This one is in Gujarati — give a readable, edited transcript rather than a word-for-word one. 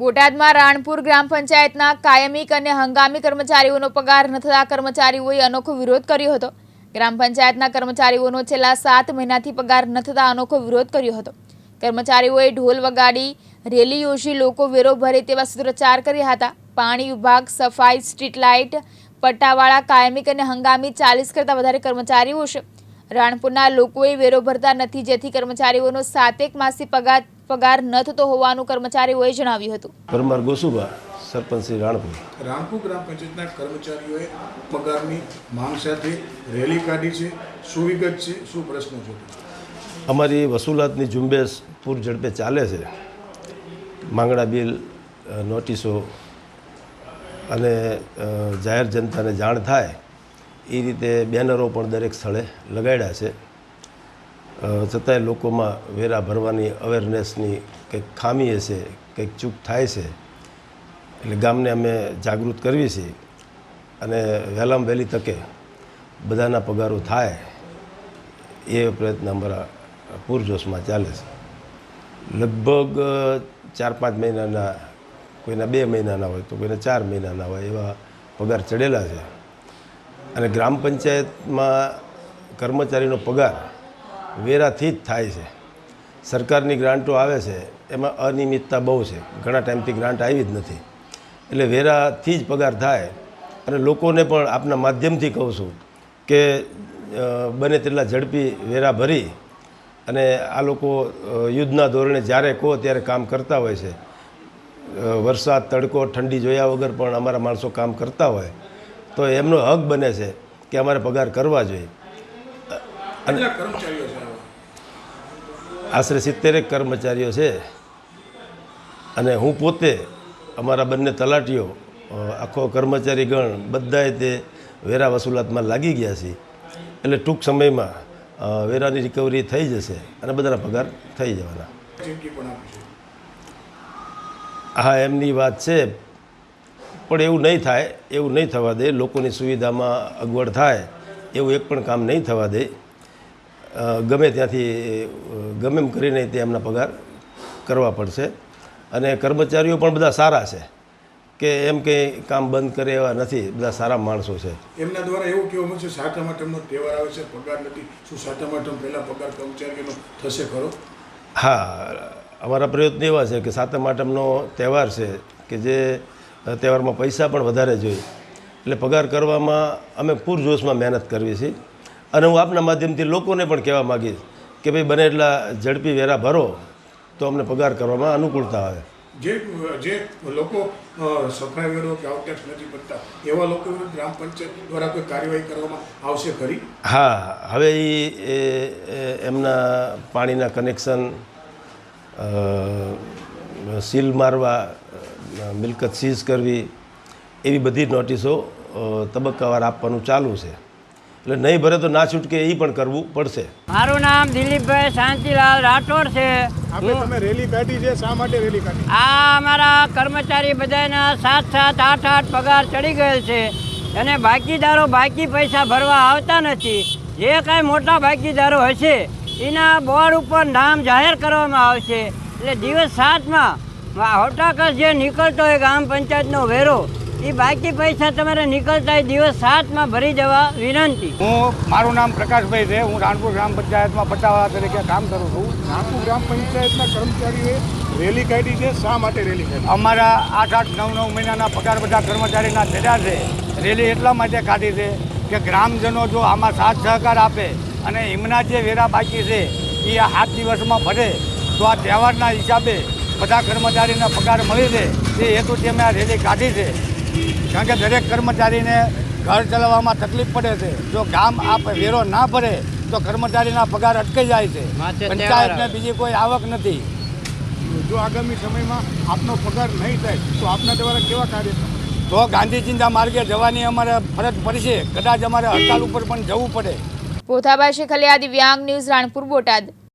બોટાદમાં રાણપુર ગ્રામ પંચાયતના કાયમી અને હંગામી કર્મચારીઓનો પગાર ન થતા કર્મચારીઓએ અનોખો વિરોધ કર્યો હતો। ગ્રામ પંચાયતના કર્મચારીઓનો છેલ્લા 7 મહિનાથી પગાર ન થતા અનોખો વિરોધ કર્યો હતો। કર્મચારીઓએ ઢોલ વગાડી રેલી યોજી લોકો વેરો ભરે તેવા સૂત્રોચ્ચાર કર્યા હતા। પાણી વિભાગ, સફાઈ, સ્ટ્રીટ લાઇટ પટ્ટાવાળા કાયમી અને હંગામી 40 કરતાં વધારે કર્મચારીઓ છે। રાણપુરના લોકોએ વેરો ભરતા નથી, જેથી કર્મચારીઓનો 7 માસથી પગાર ન થતો હોવાનું કર્મચારીઓએ જણાવ્યું હતું। પરમાર ગોસુબા, સરપંચ શ્રી રાણપુર ગ્રામ પંચાયતના કર્મચારીઓએ પગારની માંગ સાથે રેલી કાઢી છે। શું વિગત છે, શું પ્રશ્નો છે? અમારી વસૂલાતની ઝુંબેશ પૂર ઝડપે ચાલે છે। માંગણા બિલ, નોટિસો અને જાહેર જનતાને જાણ થાય એ રીતે બેનરો પણ દરેક સ્થળે લગાડ્યા છે। છતાંય લોકોમાં વેરા ભરવાની અવેરનેસની કંઈક ખામી હશે, કંઈક ચૂક થાય છે, એટલે ગામને અમે જાગૃત કરવી છીએ અને વહેલામાં વહેલી તકે બધાના પગારો થાય એ પ્રયત્ન અમારા પૂરજોશમાં ચાલે છે। લગભગ 4-5 મહિનાના, કોઈના 2 મહિનાના હોય તો કોઈના 4 મહિનાના હોય એવા પગાર ચડેલા છે। અને ગ્રામ પંચાયતમાં કર્મચારીનો પગાર વેરાથી જ થાય છે। સરકારની ગ્રાન્ટો આવે છે, એમાં અનિયમિતતા બહુ છે, ઘણા ટાઈમથી ગ્રાન્ટ આવી જ નથી, એટલે વેરાથી જ પગાર થાય। અને લોકોને પણ આપના માધ્યમથી કહું છું કે બને તેટલા ઝડપી વેરા ભરી અને આ લોકો યુદ્ધના ધોરણે જ્યારે કહો ત્યારે કામ કરતા હોય છે। વરસાદ, તડકો, ઠંડી જોયા વગર પણ અમારા માણસો કામ કરતા હોય તો એમનો હક બને છે કે અમારે પગાર કરવા જોઈએ। અને આશરે 70 કર્મચારીઓ છે અને હું પોતે, અમારા બંને તલાટીઓ, આખો કર્મચારી ગણ બધાએ તે વેરા વસૂલાતમાં લાગી ગયા છે। એટલે ટૂંક સમયમાં વેરાની રિકવરી થઈ જશે અને બધાના પગાર થઈ જવાના। હા, એમની વાત છે, પણ એવું નહીં થાય, એવું નહીં થવા દે। લોકોની સુવિધામાં અગવડ થાય એવું એક પણ કામ નહીં થવા દે। ગમે ત્યાંથી ગમે એમ કરીને તે એમના પગાર કરવા પડશે। અને કર્મચારીઓ પણ બધા સારા છે કે એમ કંઈ કામ બંધ કરે એવા નથી, બધા સારા માણસો છે। એમના દ્વારા એવું કહેવામાં છે 7 આઠમનો તહેવાર આવે છે, પગાર નથી, શું 7 આઠમ પહેલાં પગાર કર્મચારીઓનો થશે ખરો? હા, અમારા પ્રયત્ન એવા છે કે 7 આઠમનો તહેવાર છે કે જે તહેવારમાં પૈસા પણ વધારે જોઈએ, એટલે પગાર કરવામાં અમે પૂરજોશમાં મહેનત કરવી છે। અને હું આપના માધ્યમથી લોકોને પણ કહેવા માગીશ કે ભાઈ બને એટલા ઝડપી વેરા ભરો તો અમને પગાર કરવામાં અનુકૂળતા આવે। જે લોકો સફાઈ વેરો કે આઉટટેક્સ નથી ભરતા એવા લોકો વિરુદ્ધ ગ્રામ પંચાયત દ્વારા કોઈ કાર્યવાહી કરવામાં આવશે ખરી? હા, હવે એમના પાણીના કનેક્શન સીલ મારવા, મિલકત સીઝ કરવી, એવી બધી નોટિસો તબક્કાવાર આપવાનું ચાલુ છે। એટલે નહીં ભરે તો ના છૂટકે એ પણ કરવું પડશે। મારું નામ દિલીપભાઈ શાંતિલાલ રાઠોડ છે। તમે રેલી કાઢી છે, શા માટે રેલી કાઢી? આ અમારા કર્મચારી બધાના 7-7, 8-8 પગાર ચડી ગયેલ છે અને બાકીદારો બાકી પૈસા ભરવા આવતા નથી। જે કાંઈ મોટા બાકીદારો હશે એના બોર્ડ ઉપર નામ જાહેર કરવામાં આવશે, એટલે દિવસ 7માં હોટાકસ જે નીકળતો હોય ગ્રામ પંચાયતનો વેરો એ બાકી પૈસા તમારે નીકળતા હોય દિવસ 7માં ભરી જવા વિનંતી। મારું નામ પ્રકાશભાઈ છે, હું રાણપુર ગ્રામ પંચાયતમાં પટ્ટાવાળા તરીકે કામ કરું છું। રાણપુર ગ્રામ પંચાયતના કર્મચારીઓએ રેલી કાઢી છે, શા માટે રેલી કાઢી? અમારા 8-8, 9-9 મહિનાના પગાર બધા કર્મચારીના ચડ્યા છે। રેલી એટલા માટે કાઢી છે કે ગ્રામજનો જો આમાં સાથ સહકાર આપે અને એમના જે વેરા બાકી છે એ આ 7 દિવસમાં ભરે તો આ તહેવારના હિસાબે બધા કર્મચારીને પગાર મળી રહે, એ હેતુથી અમે આ રેલી કાઢી છે। કારણ કે દરેક કર્મચારીને ઘર ચલાવવામાં તકલીફ પડે છે। જો ગામ આ વેરો ના ભરે તો કર્મચારીના પગાર અટકી જાય છે, પંચાયતને બીજી કોઈ આવક નથી। જો આગામી સમયમાં આપનો પગાર નહીં થાય તો આપના દ્વારા કેવા કાર્ય તો ગાંધી ચિંતા માર્ગે જવાની અમારે ફરજ પડશે, કદાચ અમારે હડતાલ ઉપર પણ જવું પડે। પોથાભાઈ શેખલિયા, દિવ્યાંગ ન્યૂઝ, રાણપુર, બોટાદ।